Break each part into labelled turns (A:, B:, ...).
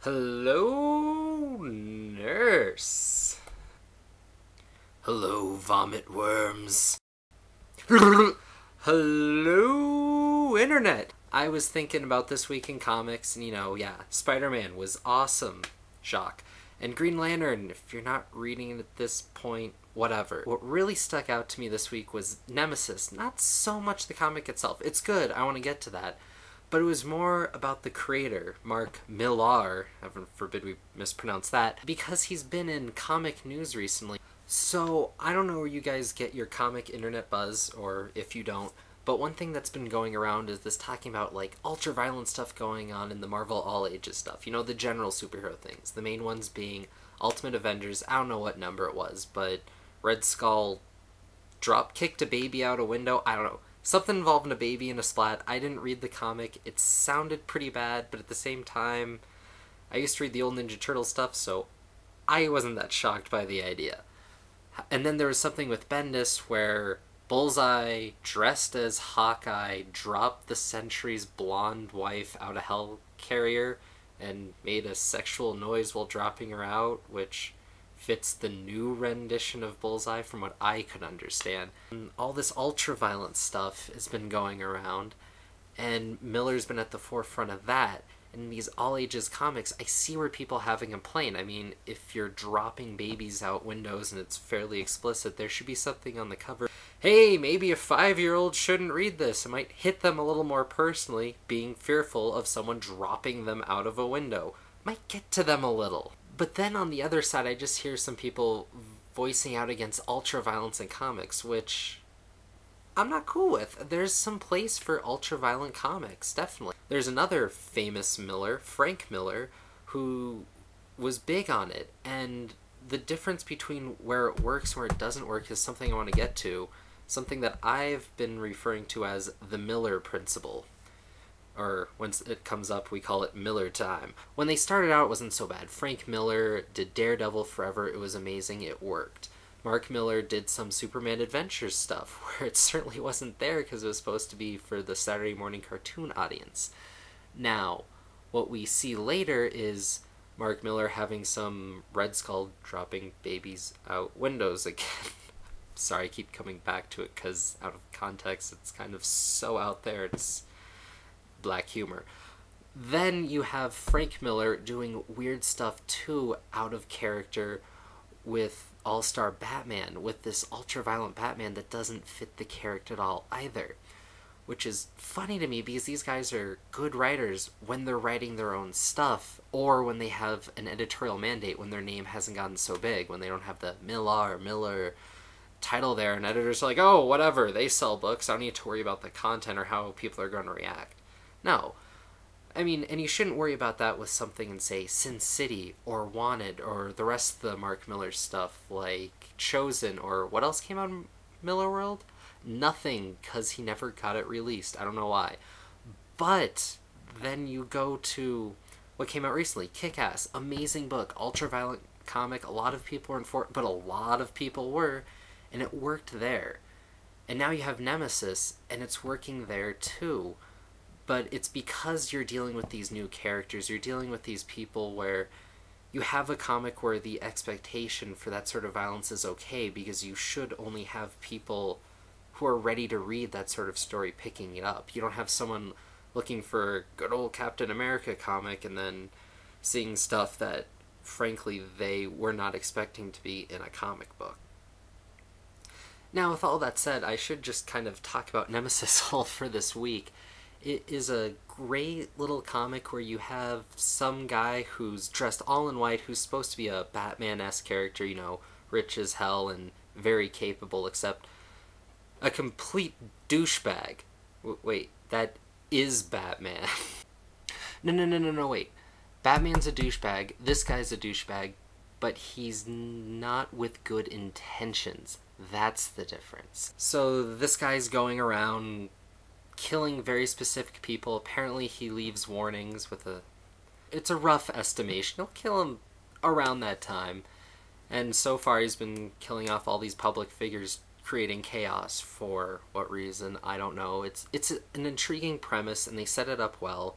A: Hello, nurse. Hello, vomit worms. Hello, internet. I was thinking about this week in comics, and Spider-Man was awesome. Shock. And Green Lantern, if you're not reading it at this point, whatever. What really stuck out to me this week was Nemesis. Not so much the comic itself. It's good, I want to get to that. But it was more about the creator, Mark Millar, heaven forbid we mispronounce that, because he's been in comic news recently. So, I don't know where you guys get your comic internet buzz, or if you don't, but one thing that's been going around is this talking about, like, ultra-violent stuff going on in the Marvel All Ages stuff. You know, the general superhero things. The main ones being Ultimate Avengers, I don't know what number it was, but Red Skull drop-kicked a baby out a window, I don't know. Something involving a baby and a splat. I didn't read the comic. It sounded pretty bad, but at the same time, I used to read the old Ninja Turtle stuff, so I wasn't that shocked by the idea. And then there was something with Bendis where Bullseye, dressed as Hawkeye, dropped the Sentry's blonde wife out a helicarrier and made a sexual noise while dropping her out, which fits the new rendition of Bullseye from what I could understand. And all this ultra-violent stuff has been going around, and Millar's been at the forefront of that. In these all-ages comics, I see where people have a complaint. I mean, if you're dropping babies out windows and it's fairly explicit, there should be something on the cover. Hey, maybe a 5-year-old shouldn't read this. It might hit them a little more personally, being fearful of someone dropping them out of a window. Might get to them a little. But then on the other side, I just hear some people voicing out against ultra-violence in comics, which I'm not cool with. There's some place for ultra-violent comics, definitely. There's another famous Millar, Frank Millar, who was big on it, and the difference between where it works and where it doesn't work is something I want to get to, something that I've been referring to as the Millar principle. Or when it comes up, we call it Millar time. When they started out, it wasn't so bad. Frank Millar did Daredevil forever. It was amazing. It worked. Mark Millar did some Superman Adventures stuff, where it certainly wasn't there because it was supposed to be for the Saturday morning cartoon audience. Now, what we see later is Mark Millar having some Red Skull dropping babies out windows again. Sorry, I keep coming back to it because out of context, it's kind of so out there. It's black humor. Then you have Frank Millar doing weird stuff too, out of character, with All-Star Batman, with this ultra-violent Batman that doesn't fit the character at all either. Which is funny to me because these guys are good writers when they're writing their own stuff, or when they have an editorial mandate, when their name hasn't gotten so big, when they don't have the Millar title there, and editors are like, oh, whatever, they sell books, I don't need to worry about the content or how people are going to react. No. I mean, and you shouldn't worry about that with something in, say, Sin City, or Wanted, or the rest of the Mark Millar stuff, like Chosen, or what else came out in Millar World? Nothing, because he never got it released. I don't know why. But then you go to what came out recently, Kick-Ass, amazing book, ultra-violent comic, a lot of people weren't for it, but a lot of people were, and it worked there. And now you have Nemesis, and it's working there too. But it's because you're dealing with these new characters, you're dealing with these people where you have a comic where the expectation for that sort of violence is okay, because you should only have people who are ready to read that sort of story picking it up. You don't have someone looking for a good old Captain America comic and then seeing stuff that, frankly, they were not expecting to be in a comic book. Now, with all that said, I should just kind of talk about Nemesis all for this week. It is a great little comic where you have some guy who's dressed all in white, who's supposed to be a Batman-esque character, you know, rich as hell and very capable, except a complete douchebag. Wait, that is Batman. No, wait. Batman's a douchebag, this guy's a douchebag, but he's not with good intentions. That's the difference. So this guy's going around killing very specific people. Apparently he leaves warnings with it's a rough estimation. He'll kill him around that time. And so far he's been killing off all these public figures, creating chaos. For what reason, I don't know. It's an intriguing premise, and they set it up well.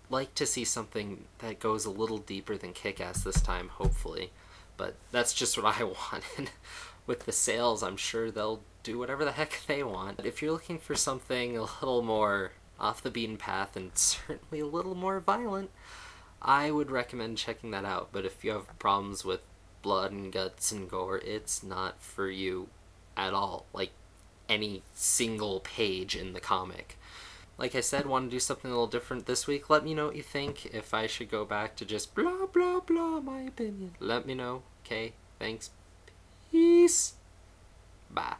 A: like to see something that goes a little deeper than Kick-Ass this time, hopefully. But that's just what I want. And with the sales, I'm sure they'll do whatever the heck they want. If you're looking for something a little more off the beaten path and certainly a little more violent, I would recommend checking that out. But if you have problems with blood and guts and gore, it's not for you at all. Like, any single page in the comic. Like I said, want to do something a little different this week? Let me know what you think. If I should go back to just blah, blah, blah, my opinion, let me know. Okay, thanks. Peace. Bye.